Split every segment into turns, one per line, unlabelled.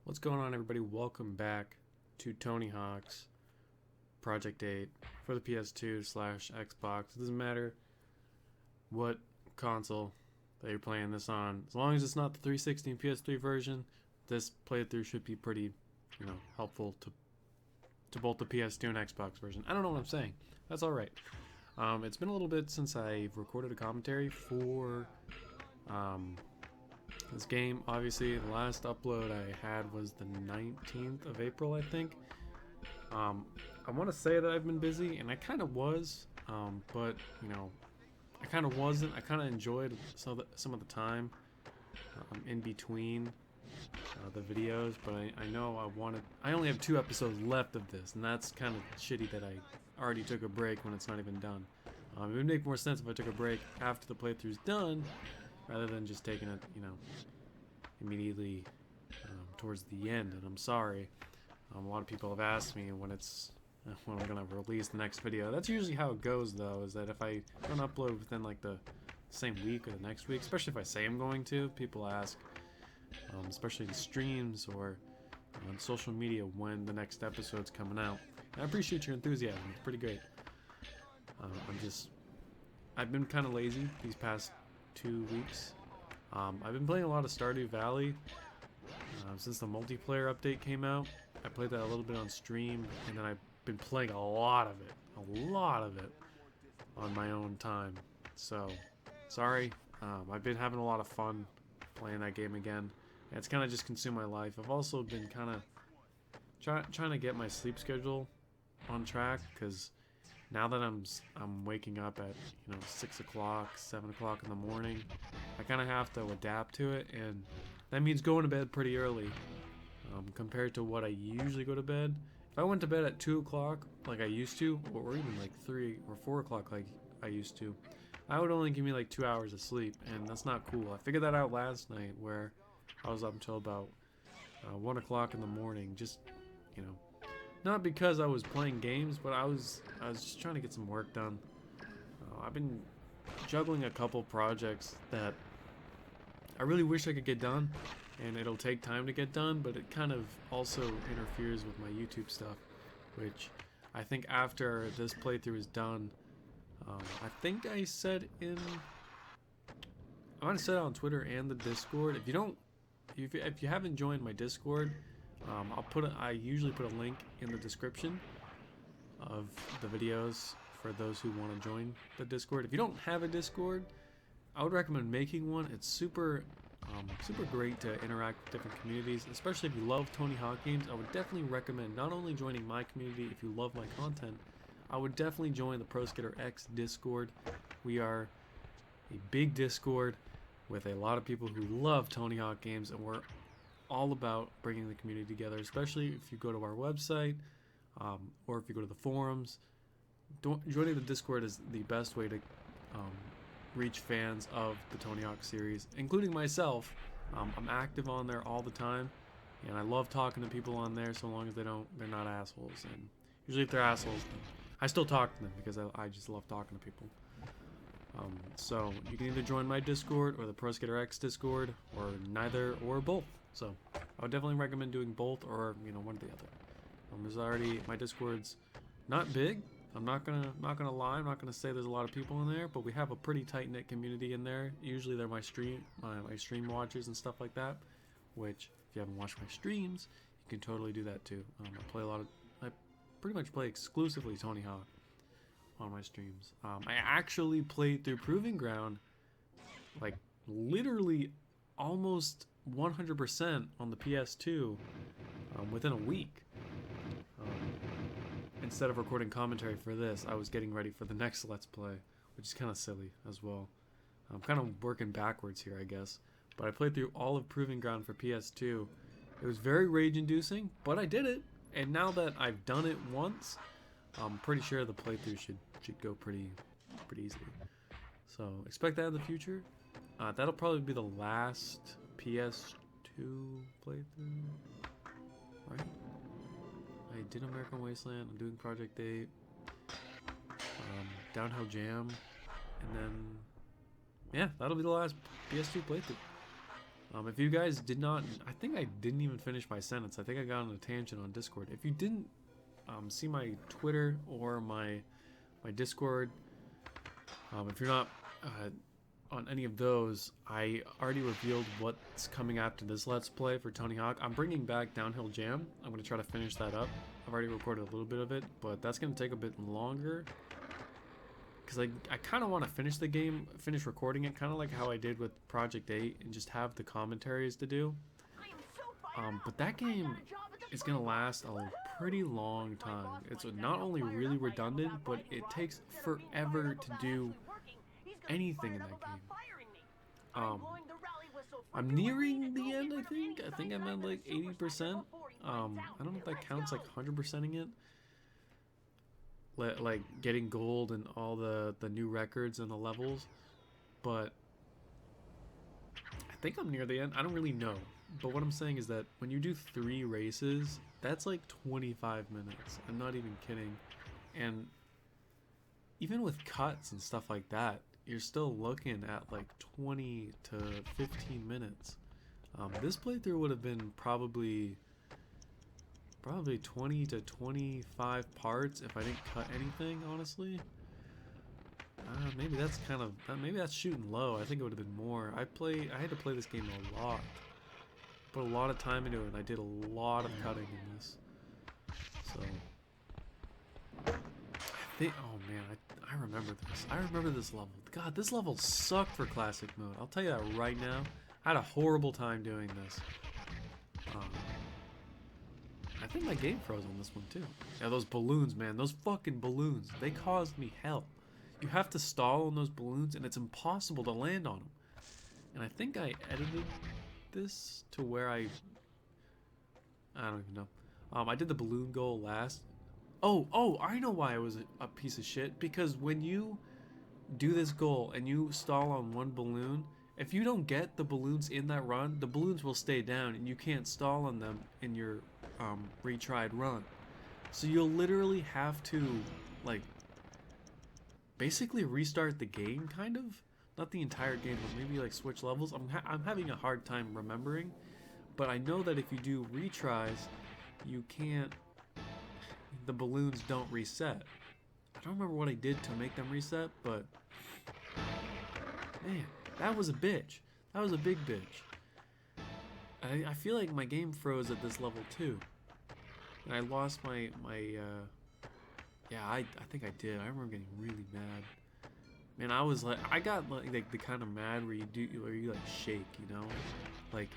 What's going on, everybody? Welcome back to Tony Hawk's Project 8 for the PS2/Xbox. It doesn't matter what console that you're playing this on. As long as it's not the 360 and PS3 version, this playthrough should be pretty, helpful to both the PS2 and Xbox version. I don't know what I'm saying. That's alright. It's been a little bit since I've recorded a commentary for this game. Obviously, the last upload I had was the 19th of April, I think. I want to say that I've been busy, and I kind of was, but, I kind of wasn't. I kind of enjoyed some of the time in between the videos, but I know I only have 2 episodes left of this, and that's kind of shitty that I already took a break when it's not even done. It would make more sense if I took a break after the playthrough's done, rather than just taking it, immediately towards the end. And I'm sorry. A lot of people have asked me when I'm gonna release the next video. That's usually how it goes, though, is that if I don't upload within like the same week or the next week, especially if I say I'm going to, people ask, especially in streams or on social media, when the next episode's coming out. And I appreciate your enthusiasm. It's pretty great. I've been kind of lazy these past 2 weeks. I've been playing a lot of Stardew Valley since the multiplayer update came out. I played that a little bit on stream, and then I've been playing a lot of it on my own time. So, sorry. I've been having a lot of fun playing that game again. And it's kind of just consumed my life. I've also been kind of trying to get my sleep schedule on track, because now that I'm waking up at 6 o'clock, 7 o'clock in the morning, I kind of have to adapt to it, and that means going to bed pretty early compared to what I usually go to bed. If I went to bed at 2 o'clock like I used to, or even like 3 or 4 o'clock like I used to, I would only give me like 2 hours of sleep, and that's not cool. I figured that out last night, where I was up until about 1 o'clock in the morning, just, not because I was playing games, but I was just trying to get some work done. I've been juggling a couple projects that I really wish I could get done, and it'll take time to get done, but it kind of also interferes with my YouTube stuff, which I think after this playthrough is done, I think I might have said it on Twitter and the Discord. If you haven't joined my Discord, I usually put a link in the description of the videos for those who want to join the Discord. If you don't have a Discord, I would recommend making one. It's super great to interact with different communities, especially if you love Tony Hawk games. I would definitely recommend not only joining my community if you love my content, I would definitely join the Pro Skater X Discord. We are a big Discord with a lot of people who love Tony Hawk games, and we're all about bringing the community together, especially if you go to our website or if you go to the forums. Joining the Discord is the best way to reach fans of the Tony Hawk series, including myself. I'm active on there all the time, and I love talking to people on there, so long as they're not assholes. And usually if they're assholes, I still talk to them, because I just love talking to people. So you can either join my Discord or the Pro Skater X Discord, or neither or both. So I would definitely recommend doing both, or one or the other. My Discord's not big. I'm not gonna lie. I'm not gonna say there's a lot of people in there, but we have a pretty tight knit community in there. Usually they're my stream watchers and stuff like that. Which, if you haven't watched my streams, you can totally do that too. I pretty much play exclusively Tony Hawk on my streams. I actually played through Proving Ground, like literally almost 100% on the PS2 within a week. Instead of recording commentary for this, I was getting ready for the next Let's Play, which is kind of silly as well. I'm kind of working backwards here, I guess. But I played through all of Proving Ground for PS2. It was very rage-inducing, but I did it. And now that I've done it once, I'm pretty sure the playthrough should go pretty easily. So expect that in the future. That'll probably be the last PS2 playthrough, right? I did American Wasteland, I'm doing Project 8, Downhill Jam, and then, yeah, that'll be the last PS2 playthrough. If you guys did not, I think I didn't even finish my sentence. I think I got on a tangent on Discord. If you didn't see my Twitter or my Discord, if you're not on any of those, I already revealed what's coming after this Let's Play for Tony Hawk. I'm bringing back Downhill Jam. I'm going to try to finish that up. I've already recorded a little bit of it, but that's going to take a bit longer. Because I kind of want to finish the game, finish recording it, kind of like how I did with Project 8, and just have the commentaries to do. But that game is going to last a pretty long time. It's not only really redundant, but it takes forever to do anything in that game. I'm nearing the end, I think. I think I'm at like 80%. I don't know if that counts like 100%ing it. Like getting gold and all the new records and the levels, but I think I'm near the end. I don't really know, but what I'm saying is that when you do 3 races, that's like 25 minutes. I'm not even kidding. And even with cuts and stuff like that, you're still looking at like 20 to 15 minutes. This playthrough would have been probably 20 to 25 parts if I didn't cut anything, honestly. Maybe that's maybe that's shooting low. I think it would have been more. I had to play this game a lot. Put a lot of time into it, and I did a lot of cutting in this. So I think, oh man, I remember this. I remember this level. God, this level sucked for classic mode. I'll tell you that right now. I had a horrible time doing this. I think my game froze on this one too. Yeah, those balloons, man. Those fucking balloons. They caused me hell. You have to stall on those balloons, and it's impossible to land on them. And I think I edited this to where I don't even know. I did the balloon goal last. Oh, I know why it was a piece of shit. Because when you do this goal and you stall on one balloon, if you don't get the balloons in that run, the balloons will stay down, and you can't stall on them in your retried run. So you'll literally have to like basically restart the game, kind of. Not the entire game, but maybe like switch levels. I'm having a hard time remembering, but I know that if you do retries, you can't. The balloons don't reset. I don't remember what I did to make them reset, but man, that was a bitch. That was a big bitch. I feel like my game froze at this level too. And I lost my yeah, I think I did. I remember getting really mad. Man, I was like, I got like the kind of mad where you like shake, you know? Like,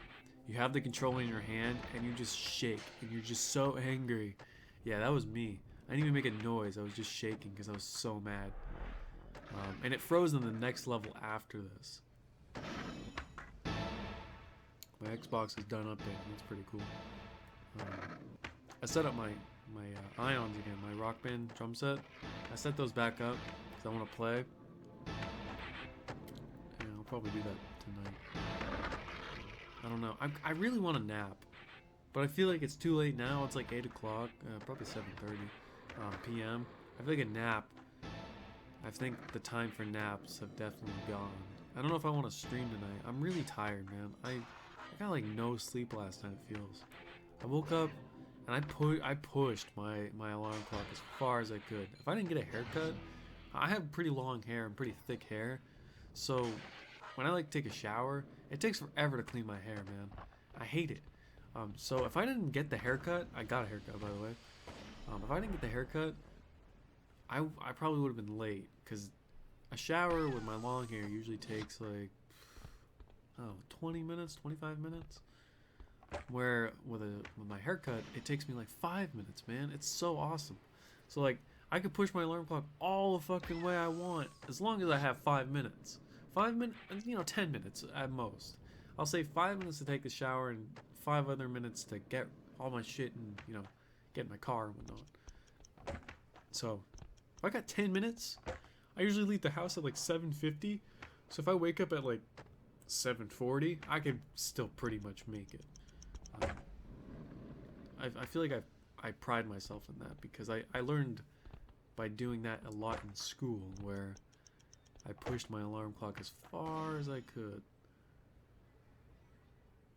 you have the controller in your hand and you just shake and you're just so angry. Yeah, that was me. I didn't even make a noise. I was just shaking because I was so mad. And it froze in the next level after this. My Xbox is done updating. That's pretty cool. I set up my ions again, my Rock Band drum set. I set those back up because I want to play. Yeah, I'll probably do that tonight. I don't know. I really want a nap, but I feel like it's too late now. It's like 8 o'clock, probably 7:30 p.m. I feel like a nap. I think the time for naps have definitely gone. I don't know if I want to stream tonight. I'm really tired, man. I got like no sleep last night, it feels. I woke up and I pushed my alarm clock as far as I could. If I didn't get a haircut, I have pretty long hair and pretty thick hair, so when I like take a shower, it takes forever to clean my hair, man. I hate it. So if I didn't get the haircut, I got a haircut by the way. If I didn't get the haircut, I probably would have been late, because a shower with my long hair usually takes like 20 minutes, 25 minutes. Where with my haircut, it takes me like 5 minutes, man. It's so awesome. So like, I could push my alarm clock all the fucking way I want, as long as I have 5 minutes. 5 minutes, 10 minutes at most. I'll say 5 minutes to take a shower and 5 other minutes to get all my shit and, get in my car and whatnot. So, if I got 10 minutes, I usually leave the house at like 7:50. So if I wake up at like 7:40, I could still pretty much make it. I feel like I pride myself in that, because I learned by doing that a lot in school, where I pushed my alarm clock as far as I could.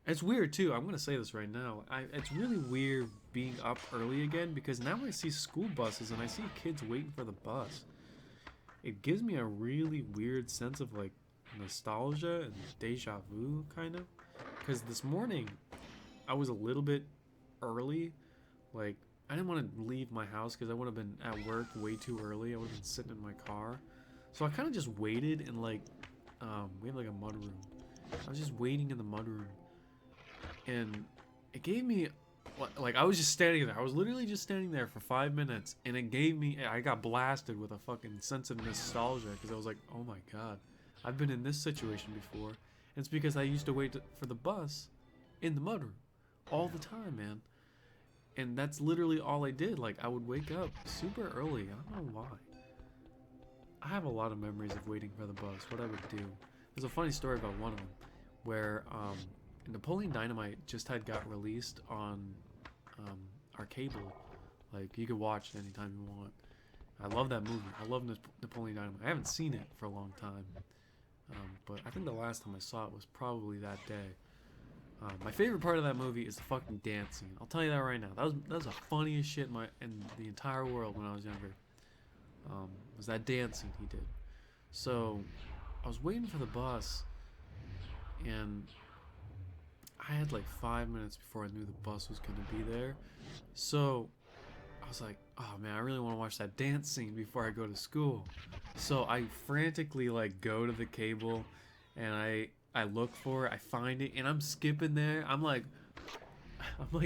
It's weird too. I'm gonna say this right now. It's really weird being up early again because now I see school buses and I see kids waiting for the bus. It gives me a really weird sense of like nostalgia and deja vu kind of. Because this morning I was a little bit early. Like I didn't want to leave my house because I would have been at work way too early. I would have been sitting in my car, so I kind of just waited and like we have like a mud room. I was just waiting in the mud room, and it gave me like I was just standing there. I was literally just standing there for 5 minutes, and it gave me. I got blasted with a fucking sense of nostalgia because I was like, oh my god, I've been in this situation before. And it's because I used to wait for the bus in the mud room all the time, man. And that's literally all I did. Like I would wake up super early. I don't know why. I have a lot of memories of waiting for the bus. What I would do. There's a funny story about one of them, where Napoleon Dynamite just had got released on our cable. Like you could watch it anytime you want. I love that movie. I love Napoleon Dynamite. I haven't seen it for a long time, but I think the last time I saw it was probably that day. My favorite part of that movie is the fucking dance scene. I'll tell you that right now. That was the funniest shit in the entire world when I was younger. Was that dance scene he did. So I was waiting for the bus, and I had like 5 minutes before I knew the bus was gonna be there. So I was like, oh man, I really want to watch that dance scene before I go to school. So I frantically like go to the cable, and I look for it, I find it, and I'm skipping there. I'm like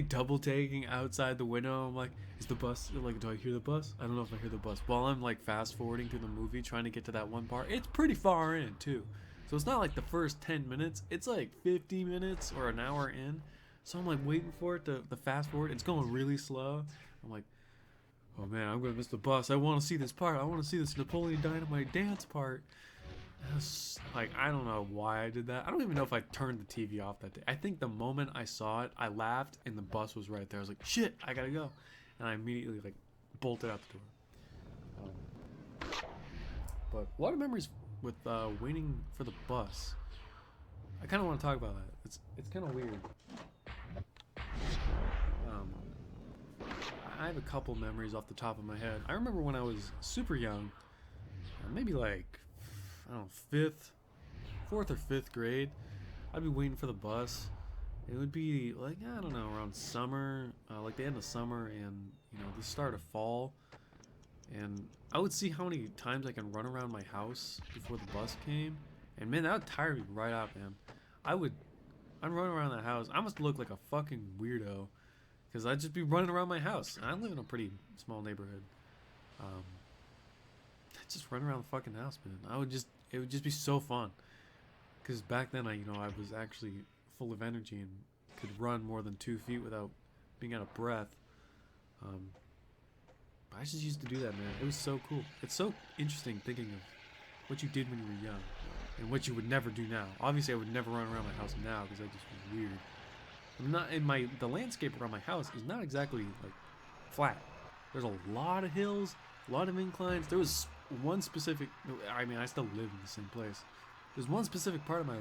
double taking outside the window. I'm like, is the bus, like, do I hear the bus? I don't know if I hear the bus. While I'm like fast forwarding through the movie trying to get to that one part. It's pretty far in too. So it's not like the first 10 minutes. It's like 50 minutes or an hour in. So I'm like waiting for it to fast forward. It's going really slow. I'm like, oh man, I'm gonna miss the bus. I want to see this part. I want to see this Napoleon Dynamite dance part. Like, I don't know why I did that. I don't even know if I turned the TV off that day. I think the moment I saw it, I laughed and the bus was right there. I was like, shit, I gotta go. And I immediately like bolted out the door. But a lot of memories with waiting for the bus. I kind of want to talk about that. It's kind of weird. I have a couple memories off the top of my head. I remember when I was super young, maybe like, I don't know, fourth or fifth grade, I'd be waiting for the bus. It would be like, I don't know, around summer, like the end of summer and, the start of fall. And I would see how many times I can run around my house before the bus came. And man, that would tire me right out, man. I'd run around the house. I must look like a fucking weirdo, because I'd just be running around my house. And I live in a pretty small neighborhood. I'd just run around the fucking house, man. It would just be so fun. Because back then, I was actually full of energy and could run more than 2 feet without being out of breath. I just used to do that, man. It was so cool. It's so interesting thinking of what you did when you were young and what you would never do now. Obviously, I would never run around my house now because that just was weird. The landscape around my house is not exactly like flat. There's a lot of hills, a lot of inclines. There was one specific, I still live in the same place. There's one specific part of my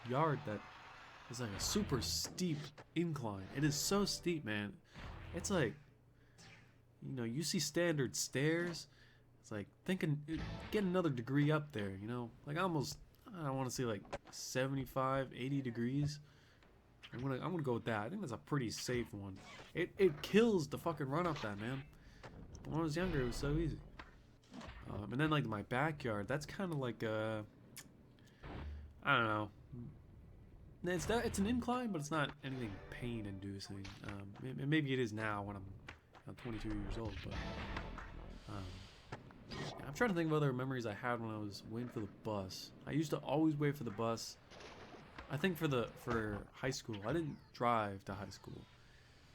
yard that is like a super steep incline. It is so steep, man. It's like, you see standard stairs. It's like get another degree up there, like almost, I want to say like 75, 80 degrees. I'm gonna go with that. I think that's a pretty safe one. It kills to fucking run up that, man. But when I was younger, it was so easy. And then like my backyard, that's kind of like I don't know. It's an incline, but it's not anything pain-inducing. Maybe it is now when I'm 22 years old, but I'm trying to think of other memories I had when I was waiting for the bus. I used to always wait for the bus. I think for high school, I didn't drive to high school.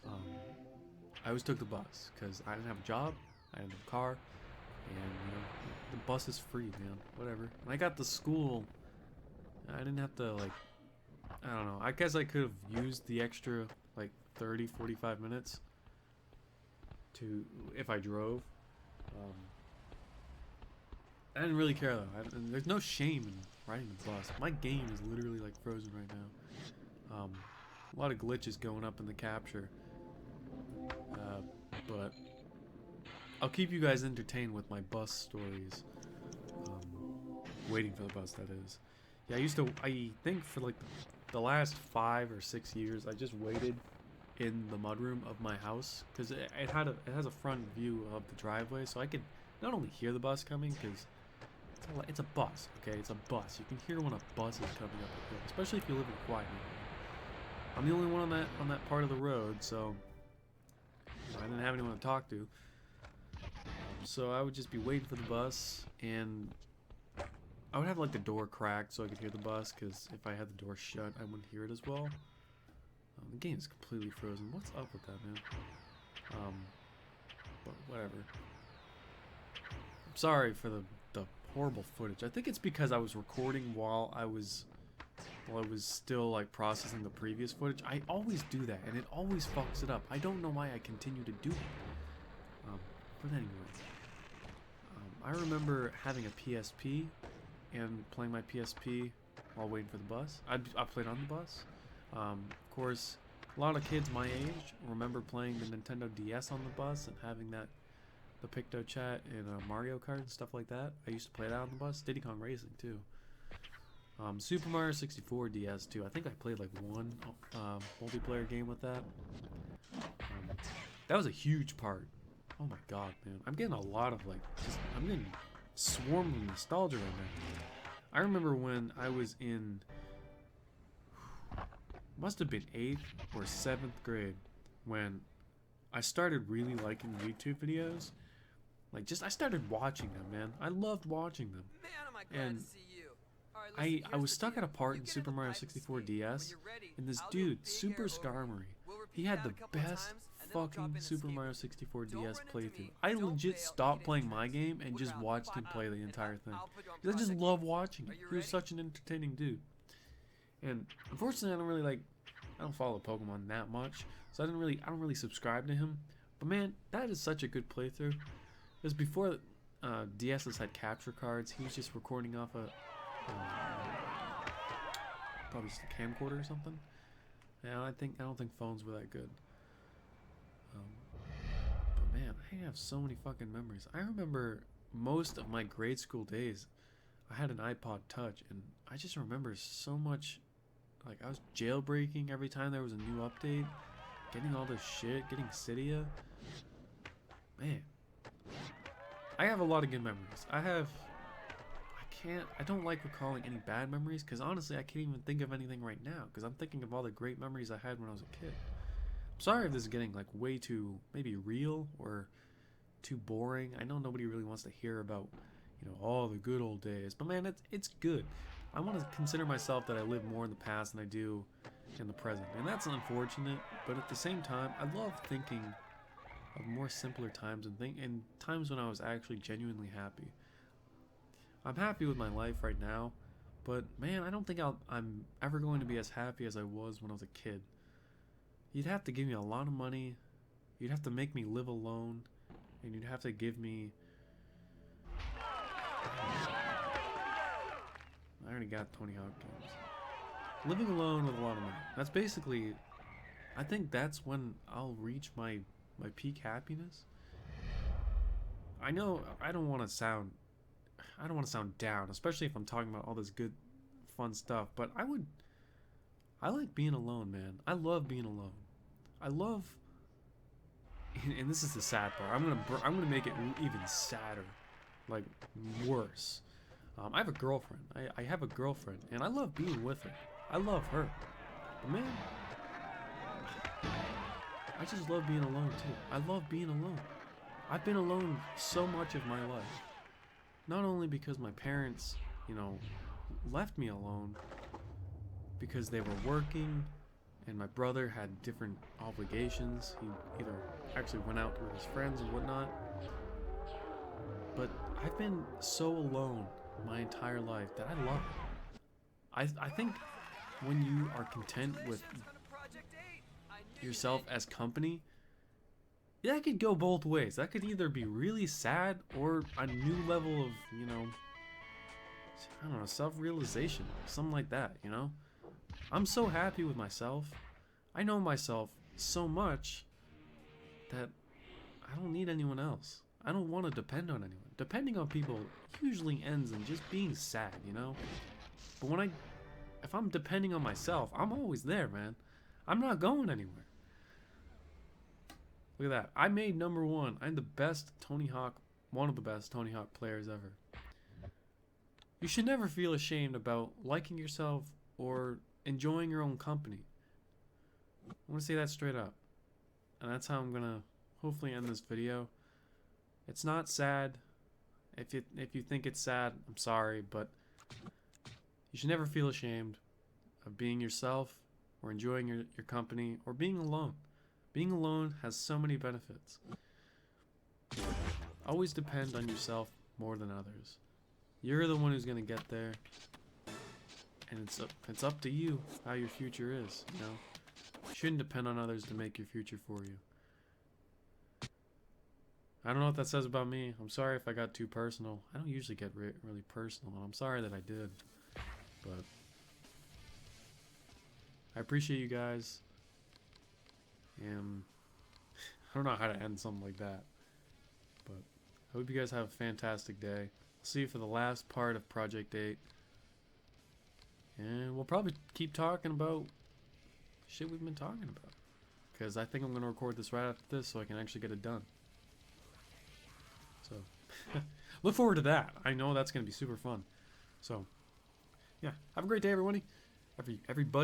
I always took the bus because I didn't have a job, I didn't have a car, and the bus is free, man. Whatever. When I got to school, I didn't have to like, I don't know. I guess I could have used the extra like 30, 45 minutes if I drove. I didn't really care though. There's no shame in riding the bus. My game is literally like frozen right now. A lot of glitches going up in the capture. But I'll keep you guys entertained with my bus stories. Waiting for the bus, that is. Yeah, I think for like the last 5 or 6 years, I just waited in the mudroom of my house because it has a front view of the driveway, so I could not only hear the bus coming, because it's a bus, okay? It's a bus. You can hear when a bus is coming up the hill, especially if you live in a quiet neighborhood. I'm the only one on that part of the road, so I didn't have anyone to talk to. So I would just be waiting for the bus, and I would have like the door cracked so I could hear the bus, because if I had the door shut, I wouldn't hear it as well. The game is completely frozen. What's up with that, man? But whatever. I'm sorry for the horrible footage. I think it's because I was recording while I was still like processing the previous footage. I always do that, and it always fucks it up. I don't know why I continue to do it. But anyway, I remember having a PSP and playing my PSP while waiting for the bus. I played on the bus. Of course, a lot of kids my age remember playing the Nintendo DS on the bus and having the Picto Chat and Mario Kart and stuff like that. I used to play that on the bus. Diddy Kong Racing too. Super Mario 64 DS too. I think I played like one multiplayer game with that. That was a huge part. Oh my god, man. I'm getting a lot of I'm getting swarmed with nostalgia right now. I remember when I was in, must have been 8th or 7th grade, when I started really liking YouTube videos. I started watching them, man. I loved watching them.
Man, am I glad
And
to see you. All right, listen,
I was
here's the
stuck
deal.
at a part
You
in
get
Super
the
Mario
pipe and
64
speed.
DS,
When you're ready,
and this
I'll do a
dude,
big
Super
arrow over
Skarmory,
you. We'll repeat
he had
that
the
a couple of
best
times, and then we'll drop
fucking
in
Super
escape
Mario
room.
64
Don't
DS
run into
playthrough.
me.
I
Don't
legit
fail.
stopped
Hit
playing my
entrance.
game and
Look
just
around.
watched him play the
And
entire thing.
I'll put you on
Because I just
project
love
A.
watching
Are
him.
you
He was
ready?
such an entertaining dude. And unfortunately, I don't follow Pokemon that much, so I don't really subscribe to him. But man, that is such a good playthrough. It was before DS's had capture cards. He was just recording off a probably just a camcorder or something. Yeah, I don't think phones were that good. But man, I have so many fucking memories. I remember most of my grade school days. I had an iPod Touch, and I just remember so much. Like, I was jailbreaking every time there was a new update, getting all this shit, getting Cydia. Man, I have a lot of good memories. I don't like recalling any bad memories, because honestly, I can't even think of anything right now, because I'm thinking of all the great memories I had when I was a kid. I'm sorry if this is getting like way too maybe real or too boring. I know nobody really wants to hear about, all the good old days, but man, it's good. I want to consider myself that I live more in the past than I do in the present, and that's unfortunate, but at the same time, I love thinking of more simpler times and times when I was actually genuinely happy. I'm happy with my life right now, but man, I don't think I'm ever going to be as happy as I was when I was a kid. You'd have to give me a lot of money, you'd have to make me live alone, and you'd have to give me... I already got Tony Hawk games. Living alone with a lot of money. That's basically... I think that's when I'll reach my peak happiness. I know I don't want to sound down, especially if I'm talking about all this good, fun stuff. But I like being alone, man. I love being alone. I love, and this is the sad part. I'm gonna make it even sadder, like worse. I have a girlfriend. I have a girlfriend, and I love being with her. I love her. But man, I just love being alone too. I love being alone. I've been alone so much of my life. Not only because my parents, left me alone because they were working and my brother had different obligations. He either actually went out with his friends and whatnot. But I've been so alone my entire life that I love it. I think when you are content with yourself as company, that could go both ways. That could either be really sad or a new level of, self-realization. Something like that, I'm so happy with myself. I know myself so much that I don't need anyone else. I don't want to depend on anyone. Depending on people usually ends in just being sad, you know? But if I'm depending on myself, I'm always there, man. I'm not going anywhere. Look at that. I made #1. I'm the best Tony Hawk, one of the best Tony Hawk players ever. You should never feel ashamed about liking yourself or enjoying your own company. I want to say that straight up. And that's how I'm going to hopefully end this video. It's not sad. If you think it's sad, I'm sorry, but you should never feel ashamed of being yourself or enjoying your company or being alone. Being alone has so many benefits. Always depend on yourself more than others. You're the one who's going to get there. And it's up to you how your future is, you know? You shouldn't depend on others to make your future for you. I don't know what that says about me. I'm sorry if I got too personal. I don't usually get really personal, and I'm sorry that I did. But I appreciate you guys. And I don't know how to end something like that. But I hope you guys have a fantastic day. I'll see you for the last part of Project 8. And we'll probably keep talking about shit we've been talking about. Because I think I'm going to record this right after this so I can actually get it done. So, look forward to that. I know that's going to be super fun. So, yeah. Have a great day, everybody. Everybody.